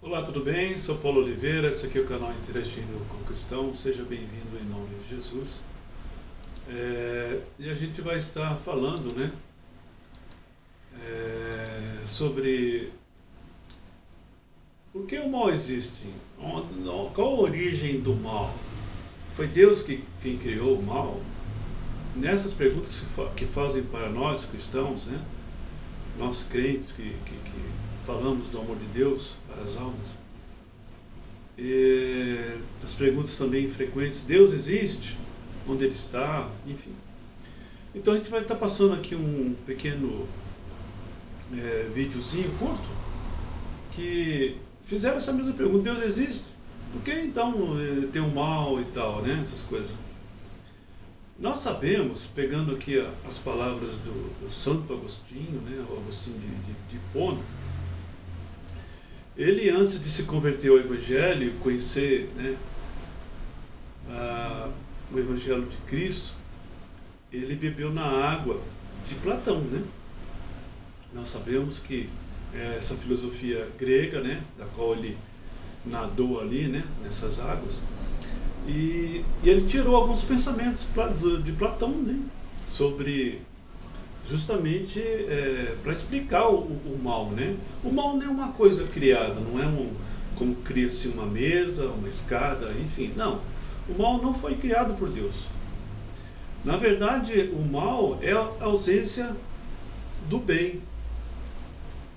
Olá, tudo bem? Sou Paulo Oliveira, esse aqui é o canal Interagindo com o Cristão. Seja bem-vindo em nome de Jesus. E a gente vai estar falando, sobre por que o mal existe, qual a origem do mal. Foi Deus quem criou o mal? Nessas perguntas que fazem para nós cristãos, nós crentes que falamos do amor de Deus para as almas, e as perguntas também frequentes: Deus existe? Onde Ele está? Enfim. Então a gente vai estar passando aqui um pequeno videozinho curto que fizeram essa mesma pergunta: Deus existe? Por que então tem o mal e tal, essas coisas? Nós sabemos, pegando aqui as palavras do Santo Agostinho, o Agostinho de Hipona, ele, antes de se converter ao Evangelho, conhecer o Evangelho de Cristo, ele bebeu na água de Platão. Nós sabemos que essa filosofia grega, da qual ele nadou ali, nessas águas, e ele tirou alguns pensamentos de Platão, sobre justamente para explicar o mal. O mal não é uma coisa criada, não é como cria-se uma mesa, uma escada, enfim, não. O mal não foi criado por Deus. Na verdade, o mal é a ausência do bem.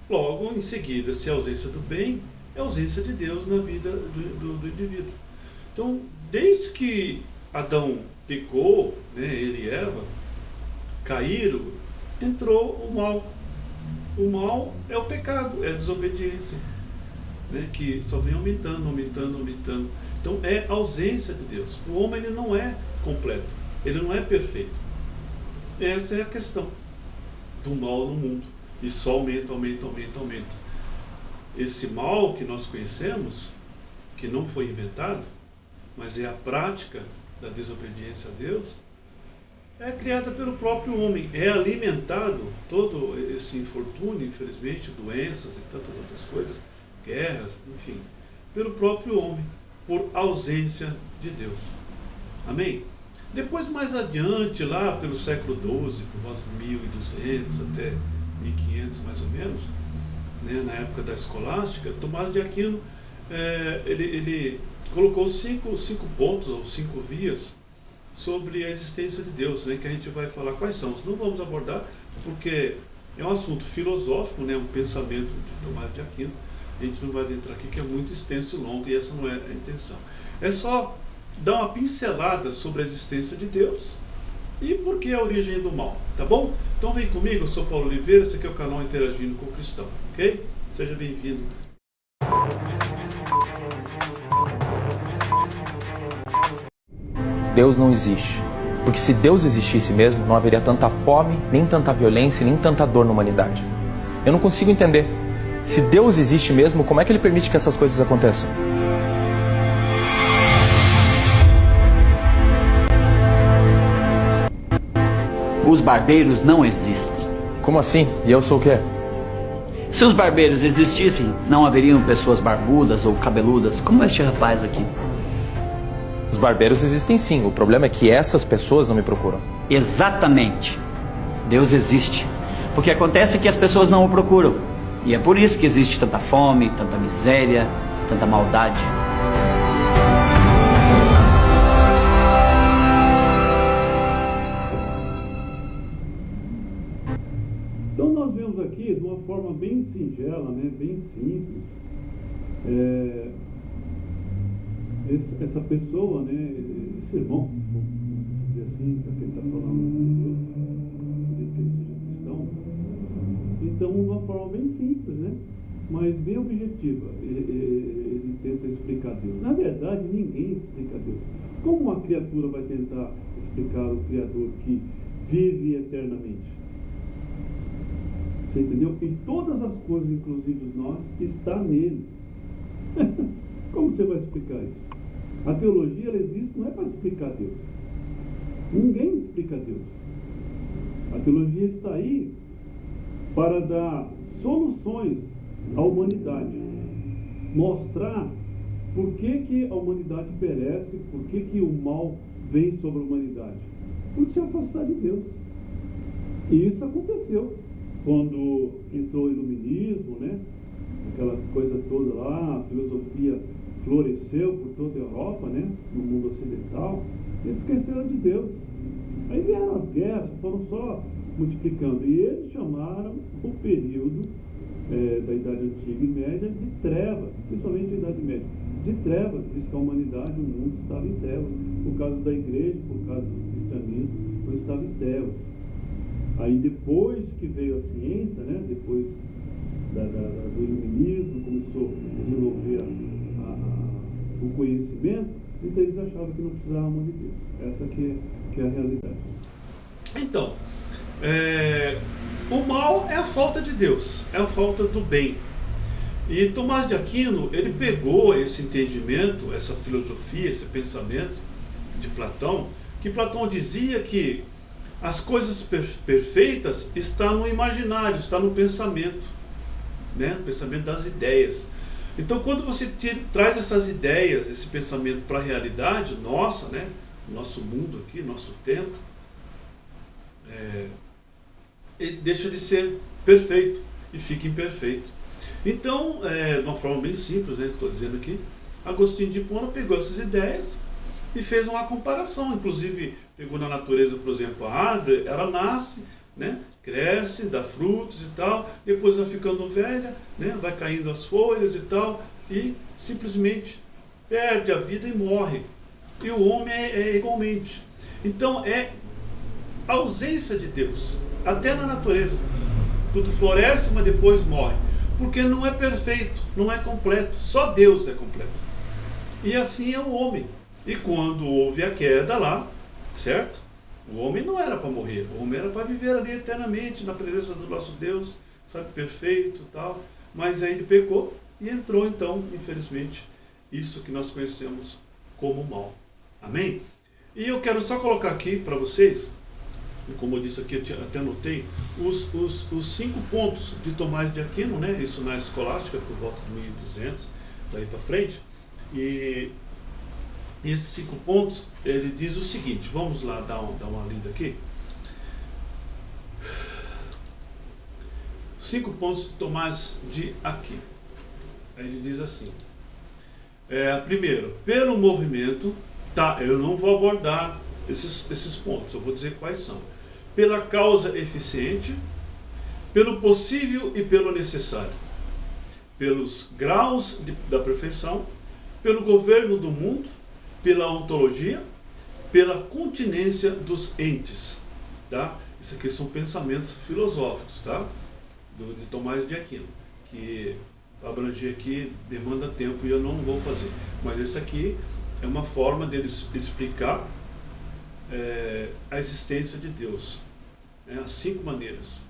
Logo, em seguida, se é a ausência do bem, é a ausência de Deus na vida do indivíduo. Então, desde que Adão pecou, ele e Eva caíram, entrou o mal. O mal é o pecado, é a desobediência, que só vem aumentando. Então é a ausência de Deus. O homem, ele não é completo, ele não é perfeito. Essa é a questão do mal no mundo. E só aumenta. Esse mal que nós conhecemos, que não foi inventado, mas é a prática da desobediência a Deus, é criada pelo próprio homem, é alimentado, todo esse infortúnio, infelizmente, doenças e tantas outras coisas, guerras, enfim, pelo próprio homem, por ausência de Deus. Amém? Depois, mais adiante, lá pelo século XII, por volta de 1200 até 1500 mais ou menos, na época da escolástica, Tomás de Aquino ele colocou cinco pontos ou 5 vias sobre a existência de Deus, que a gente vai falar quais são. Não vamos abordar porque é um assunto filosófico, um pensamento de Tomás de Aquino. A gente não vai adentrar aqui, que é muito extenso e longo, e essa não é a intenção. É só dar uma pincelada sobre a existência de Deus e por que a origem do mal, tá bom? Então vem comigo, eu sou Paulo Oliveira, esse aqui é o canal Interagindo com o Cristão, ok? Seja bem-vindo. Deus não existe. Porque se Deus existisse mesmo, não haveria tanta fome, nem tanta violência, nem tanta dor na humanidade. Eu não consigo entender. Se Deus existe mesmo, como é que Ele permite que essas coisas aconteçam? Os barbeiros não existem. Como assim? E eu sou o quê? Se os barbeiros existissem, não haveriam pessoas barbudas ou cabeludas, como este rapaz aqui. Os barbeiros existem sim, o problema é que essas pessoas não me procuram. Exatamente. Deus existe. O que acontece é que as pessoas não o procuram. E é por isso que existe tanta fome, tanta miséria, tanta maldade. Então nós vemos aqui, de uma forma bem singela, bem simples, essa pessoa, esse irmão, vamos dizer assim, para quem está falando de Deus, acredito que ele seja cristão. Então, de uma forma bem simples, mas bem objetiva, ele tenta explicar Deus. Na verdade, ninguém explica Deus. Como uma criatura vai tentar explicar o Criador que vive eternamente? Você entendeu? E todas as coisas, inclusive nós, está nele. Como você vai explicar isso? A teologia, ela existe não é para explicar Deus. Ninguém explica Deus. A teologia está aí para dar soluções à humanidade. mostrar por que a humanidade perece, por que o mal vem sobre a humanidade. Por se afastar de Deus. E isso aconteceu quando entrou o iluminismo, né? Aquela coisa toda lá, a filosofia floresceu por toda a Europa, né? No mundo ocidental. Eles esqueceram de Deus. Aí vieram as guerras, foram só multiplicando. E eles chamaram o período da Idade Antiga e Média de trevas, principalmente a Idade Média, de trevas. Diz que a humanidade, o mundo estava em trevas. Por causa da igreja, por causa do cristianismo, não estava em trevas. Aí depois que veio a ciência, né, depois do iluminismo, começou a desenvolver o conhecimento, então eles achavam que não precisavam de Deus. Essa que é a realidade. Então, o mal é a falta de Deus, é a falta do bem. E Tomás de Aquino, ele pegou esse entendimento, essa filosofia, esse pensamento de Platão, que Platão dizia que as coisas perfeitas estão no imaginário, está no pensamento, né? O pensamento das ideias. Então, quando você traz essas ideias, esse pensamento para a realidade nossa, né? Nosso mundo aqui, nosso tempo, ele deixa de ser perfeito e fica imperfeito. Então, de uma forma bem simples, né, que estou dizendo aqui, Agostinho de Hipona pegou essas ideias e fez uma comparação. Inclusive, pegou na natureza, por exemplo, a árvore, ela nasce, né, cresce, dá frutos e tal, depois vai ficando velha, né, vai caindo as folhas e tal, e simplesmente perde a vida e morre. E o homem é igualmente. Então, é a ausência de Deus, até na natureza. Tudo floresce, mas depois morre. Porque não é perfeito, não é completo. Só Deus é completo. E assim é o homem. E quando houve a queda lá, certo? O homem não era para morrer. O homem era para viver ali eternamente, na presença do nosso Deus, sabe, perfeito e tal. Mas aí ele pecou e entrou, então, infelizmente, isso que nós conhecemos como mal. Amém? E eu quero só colocar aqui para vocês, como eu disse aqui, eu até anotei, os 5 pontos de Tomás de Aquino, né? Isso na escolástica, por volta de 1200, daí para frente. E esses 5 pontos, ele diz o seguinte, vamos lá dar uma lida aqui. 5 pontos de Tomás de Aquino. Aí ele diz assim, primeiro, pelo movimento, tá, eu não vou abordar esses pontos, eu vou dizer quais são. Pela causa eficiente, pelo possível e pelo necessário, pelos graus da perfeição, pelo governo do mundo, pela ontologia, pela continência dos entes. Tá? Isso aqui são pensamentos filosóficos, tá? De Tomás de Aquino, que abranger aqui demanda tempo e eu não vou fazer. Mas esse aqui é uma forma deles explicar a existência de Deus. As 5 maneiras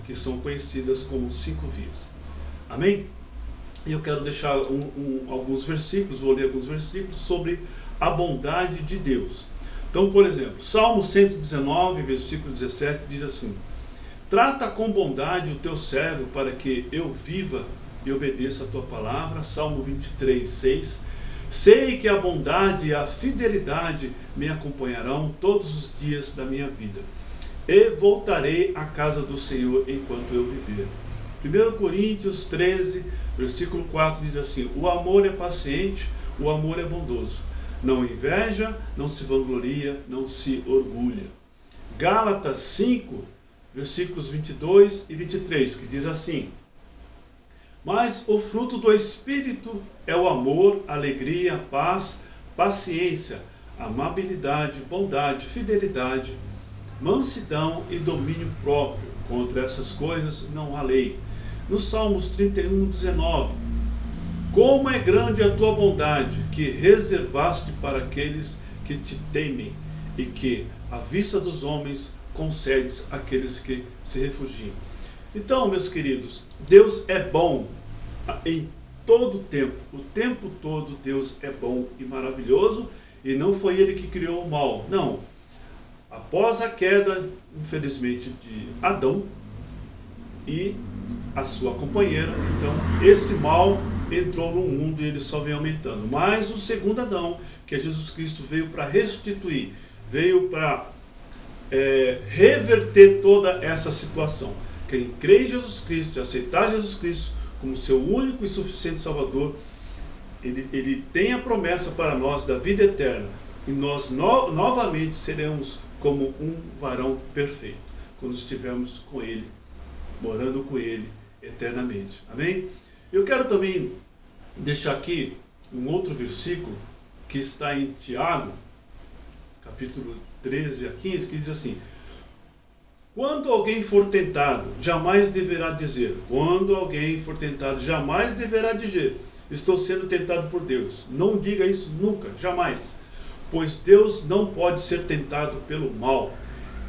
que são conhecidas como 5 vias. Amém? E eu quero deixar alguns versículos, vou ler alguns versículos sobre a bondade de Deus. Então, por exemplo, Salmo 119, versículo 17, diz assim: trata com bondade o teu servo para que eu viva e obedeça a tua palavra. Salmo 23, 6. Sei que a bondade e a fidelidade me acompanharão todos os dias da minha vida, e voltarei à casa do Senhor enquanto eu viver. 1 Coríntios 13, versículo 4 diz assim: o amor é paciente, o amor é bondoso, não inveja, não se vangloria, não se orgulha. Gálatas 5, versículos 22 e 23, que diz assim: mas o fruto do Espírito é o amor, alegria, paz, paciência, amabilidade, bondade, fidelidade, mansidão e domínio próprio. Contra essas coisas não há lei. No Salmos 31, 19: como é grande a tua bondade, que reservaste para aqueles que te temem, e que, à vista dos homens, concedes àqueles que se refugiam. Então, meus queridos, Deus é bom em todo o tempo todo Deus é bom e maravilhoso, e não foi Ele que criou o mal, não. Após a queda, infelizmente, de Adão e a sua companheira, então esse mal entrou no mundo e ele só vem aumentando. Mas o segundo Adão, que é Jesus Cristo, veio para restituir, veio para reverter toda essa situação. Quem crê em Jesus Cristo e aceitar Jesus Cristo como seu único e suficiente Salvador, ele tem a promessa para nós da vida eterna. E nós novamente seremos como um varão perfeito, quando estivermos com Ele, morando com Ele eternamente. Amém? Eu quero também deixar aqui um outro versículo que está em Tiago, capítulo 13 a 15, que diz assim: quando alguém for tentado, jamais deverá dizer, estou sendo tentado por Deus. Não diga isso nunca, jamais. Pois Deus não pode ser tentado pelo mal,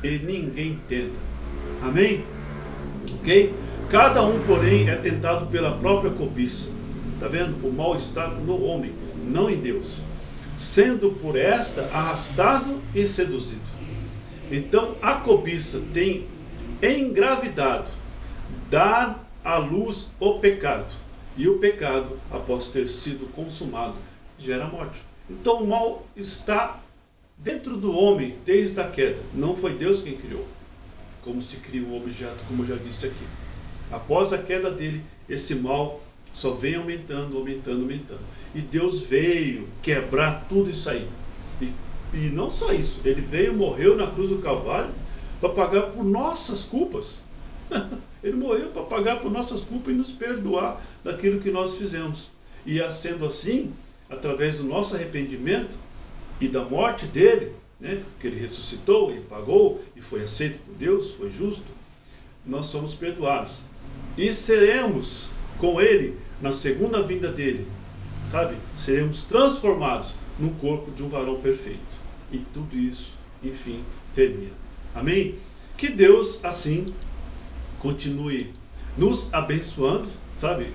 e ninguém tenta. Amém? Ok? Cada um, porém, é tentado pela própria cobiça. Está vendo? O mal está no homem, não em Deus. Sendo por esta arrastado e seduzido. Então, a cobiça tem engravidado, dar à luz o pecado. E o pecado, após ter sido consumado, gera morte. Então o mal está dentro do homem desde a queda. Não foi Deus quem criou, como se cria um objeto, como eu já disse aqui. Após a queda dele, esse mal só vem aumentando. E Deus veio quebrar tudo isso aí. E não só isso, ele veio, morreu na cruz do Calvário para pagar por nossas culpas. Ele morreu para pagar por nossas culpas e nos perdoar daquilo que nós fizemos. E sendo assim, através do nosso arrependimento e da morte dele, né, que ele ressuscitou e pagou e foi aceito por Deus, foi justo, nós somos perdoados. E seremos com ele na segunda vinda dele, sabe? Seremos transformados no corpo de um varão perfeito. E tudo isso, enfim, termina. Amém? Que Deus, assim, continue nos abençoando, sabe?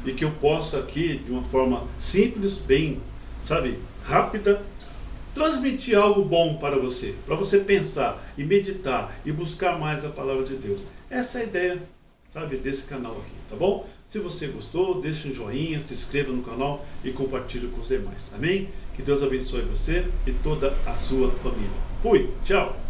E que eu possa aqui, de uma forma simples, bem, sabe, rápida, transmitir algo bom para você pensar e meditar e buscar mais a palavra de Deus. Essa é a ideia, sabe, desse canal aqui, tá bom? Se você gostou, deixe um joinha, se inscreva no canal e compartilhe com os demais. Amém? Que Deus abençoe você e toda a sua família. Fui, tchau!